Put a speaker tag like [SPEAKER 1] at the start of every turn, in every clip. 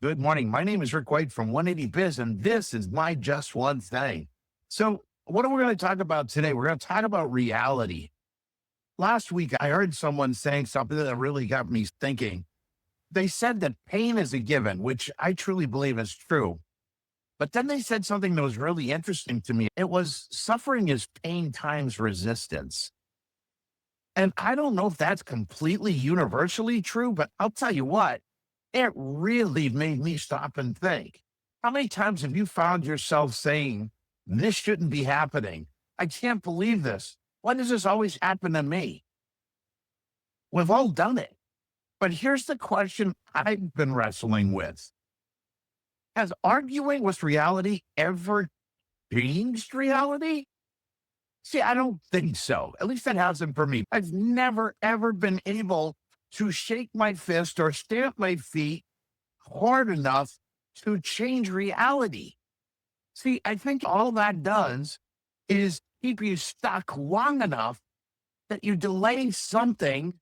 [SPEAKER 1] Good morning. My name is Rick White from 180 Biz, and this is my Just One Thing. So, what are we going to talk about today? We're going to talk about reality. Last week, I heard someone saying something that really got me thinking. They said that pain is a given, which I truly believe is true. But then they said something that was really interesting to me. It was suffering is pain times resistance. And I don't know if that's completely universally true, but I'll tell you what, it really made me stop and think. How many times have you found yourself saying, this shouldn't be happening? I can't believe this. Why does this always happen to me? We've all done it. But here's the question I've been wrestling with. Has arguing with reality ever changed reality? See, I don't think so. At least it hasn't for me. I've never, ever been able to shake my fist or stamp my feet hard enough to change reality. See, I think all that does is keep you stuck long enough that you delay something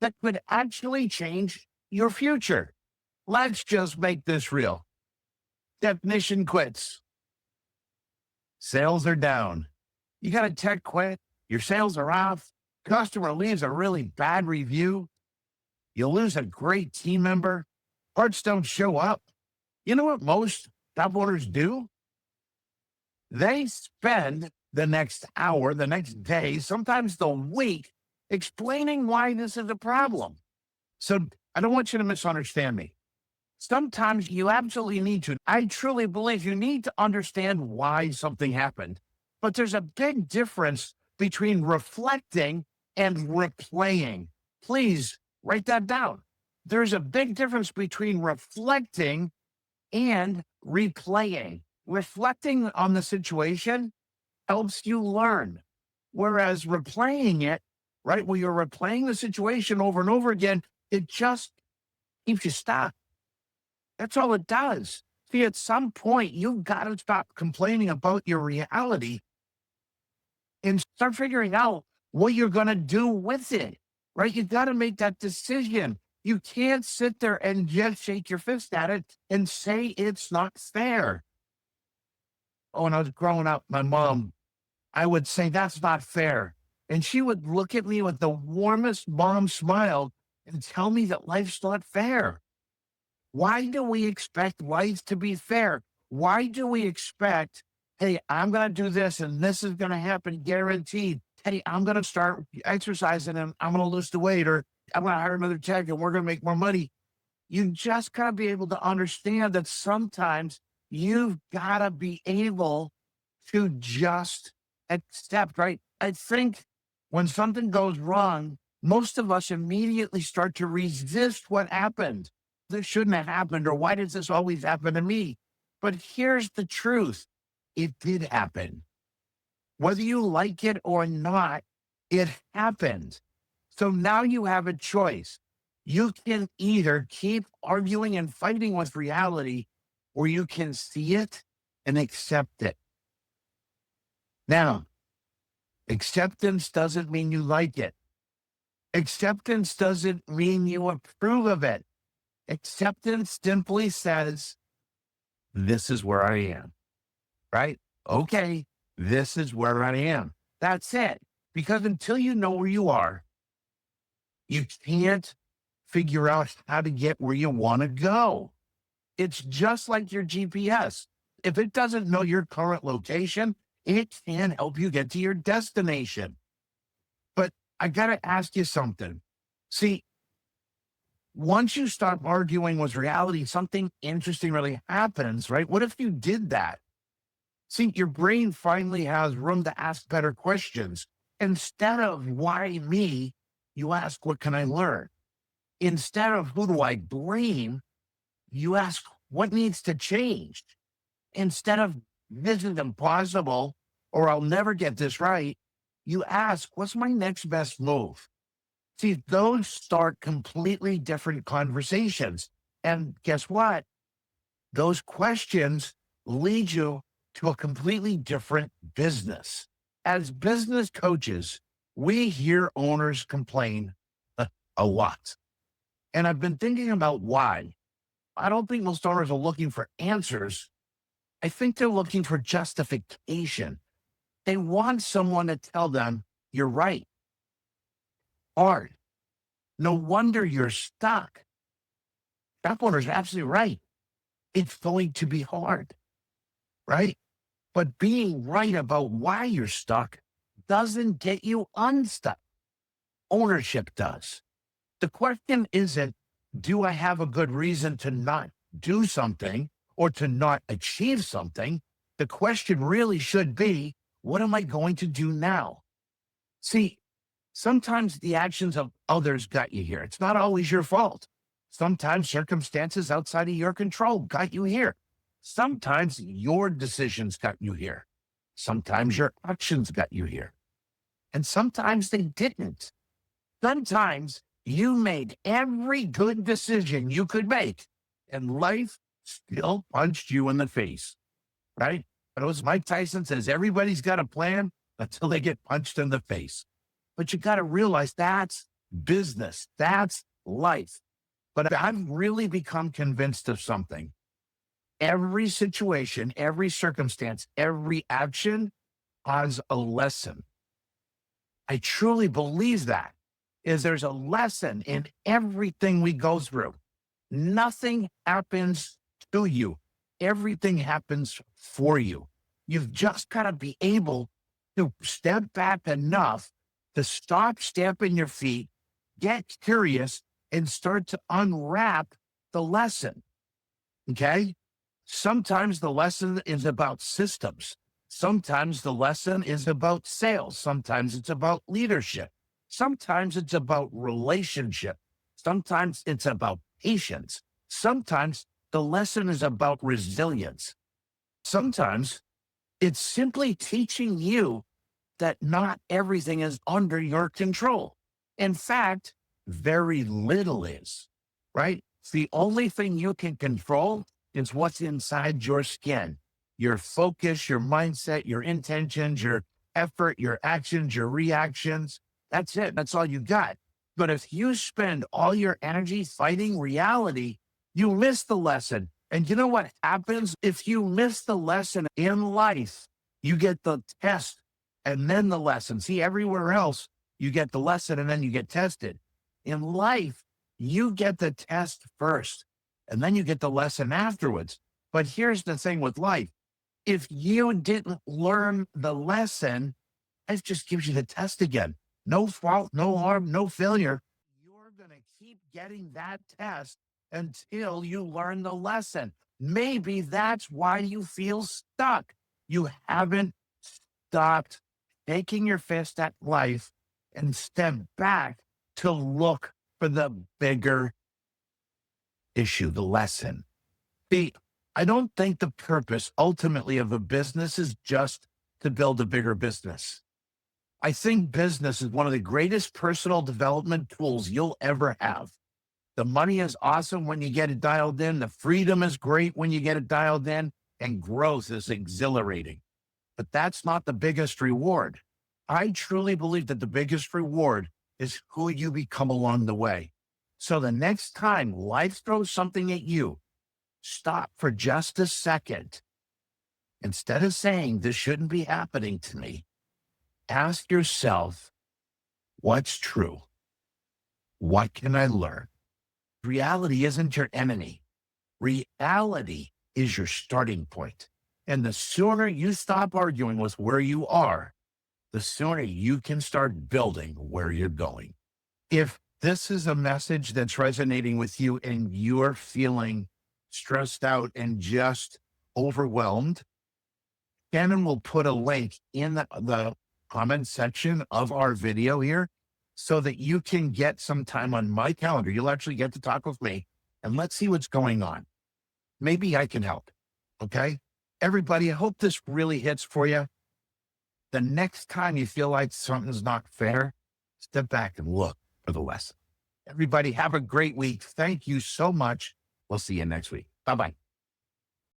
[SPEAKER 1] that could actually change your future. Let's just make this real. Technician quits. Sales are down. You got a tech quit. Your sales are off. Customer leaves a really bad review. You lose a great team member. Parts don't show up. You know what most top owners do? They spend the next hour, the next day, sometimes the week, explaining why this is a problem. So I don't want you to misunderstand me. Sometimes you absolutely need to. I truly believe you need to understand why something happened. But there's a big difference between reflecting and replaying. Please write that down. There's a big difference between reflecting and replaying. Reflecting on the situation helps you learn, whereas replaying it, right, when you're replaying the situation over and over again, it just keeps you stuck. That's all it does. See, at some point, you've got to stop complaining about your reality and start figuring out what you're going to do with it, right? You got to make that decision. You can't sit there and just shake your fist at it and say it's not fair. Oh, when I was growing up, my mom, I would say, that's not fair. And she would look at me with the warmest mom smile and tell me that life's not fair. Why do we expect life to be fair? Why do we expect, hey, I'm going to do this and this is going to happen guaranteed? Hey, I'm going to start exercising and I'm going to lose the weight, or I'm going to hire another tech and we're going to make more money. You just got to be able to understand that sometimes you've got to be able to just accept, right? I think when something goes wrong, most of us immediately start to resist what happened. This shouldn't have happened, or why does this always happen to me? But here's the truth. It did happen. Whether you like it or not, it happened. So now you have a choice. You can either keep arguing and fighting with reality, or you can see it and accept it. Now, acceptance doesn't mean you like it. Acceptance doesn't mean you approve of it. Acceptance simply says, this is where I am, right? Okay, this is where I am. That's it. Because until you know where you are, you can't figure out how to get where you want to go. It's just like your GPS. If it doesn't know your current location, it can help you get to your destination. But I got to ask you something. See, once you stop arguing with reality, something interesting really happens, right? What if you did that? See, your brain finally has room to ask better questions. Instead of why me, you ask, what can I learn? Instead of who do I blame, you ask, what needs to change? Instead of this is impossible or I'll never get this right, you ask, what's my next best move? See, those start completely different conversations. And guess what? Those questions lead you to a completely different business. As business coaches, we hear owners complain a lot. And I've been thinking about why. I don't think most owners are looking for answers. I think they're looking for justification. They want someone to tell them, you're right, hard. No wonder you're stuck. Shop owner's absolutely right. It's going to be hard, right? But being right about why you're stuck doesn't get you unstuck. Ownership does. The question isn't, do I have a good reason to not do something or to not achieve something? The question really should be, what am I going to do now? See, sometimes the actions of others got you here. It's not always your fault. Sometimes circumstances outside of your control got you here. Sometimes your decisions got you here. Sometimes your actions got you here. And sometimes they didn't. Sometimes you made every good decision you could make, and life still punched you in the face, right? But it was Mike Tyson says, everybody's got a plan until they get punched in the face. But you got to realize that's business. That's life. But I've really become convinced of something. Every situation, every circumstance, every action has a lesson. I truly believe that is there's a lesson in everything we go through. Nothing happens to you. Everything happens for you. You've just got to be able to step back enough to stop stamping your feet, get curious, and start to unwrap the lesson. Okay? Sometimes the lesson is about systems. Sometimes the lesson is about sales. Sometimes it's about leadership. Sometimes it's about relationship. Sometimes it's about patience. Sometimes the lesson is about resilience. Sometimes it's simply teaching you that not everything is under your control. In fact, very little is, right? The only thing you can control is what's inside your skin, your focus, your mindset, your intentions, your effort, your actions, your reactions. That's it. That's all you got. But if you spend all your energy fighting reality, you miss the lesson. And you know what happens if you miss the lesson in life? You get the test and then the lesson. See, everywhere else, you get the lesson and then you get tested. In life, you get the test first and then you get the lesson afterwards. But here's the thing with life. If you didn't learn the lesson, it just gives you the test again. No fault, no harm, no failure. You're going to keep getting that test until you learn the lesson. Maybe that's why you feel stuck. You haven't stopped taking your fist at life and step back to look for the bigger issue, the lesson. See, I don't think the purpose ultimately of a business is just to build a bigger business. I think business is one of the greatest personal development tools you'll ever have. The money is awesome when you get it dialed in. The freedom is great when you get it dialed in, and growth is exhilarating. But that's not the biggest reward. I truly believe that the biggest reward is who you become along the way. So the next time life throws something at you, stop for just a second. Instead of saying, this shouldn't be happening to me, ask yourself, what's true? What can I learn? Reality isn't your enemy. Reality is your starting point. And the sooner you stop arguing with where you are, the sooner you can start building where you're going. If this is a message that's resonating with you and you're feeling stressed out and just overwhelmed, Shannon will put a link in the comment section of our video here so that you can get some time on my calendar. You'll actually get to talk with me and let's see what's going on. Maybe I can help. Okay. Everybody, I hope this really hits for you. The next time you feel like something's not fair, step back and look for the lesson. Everybody have a great week. Thank you so much. We'll see you next week. Bye-bye.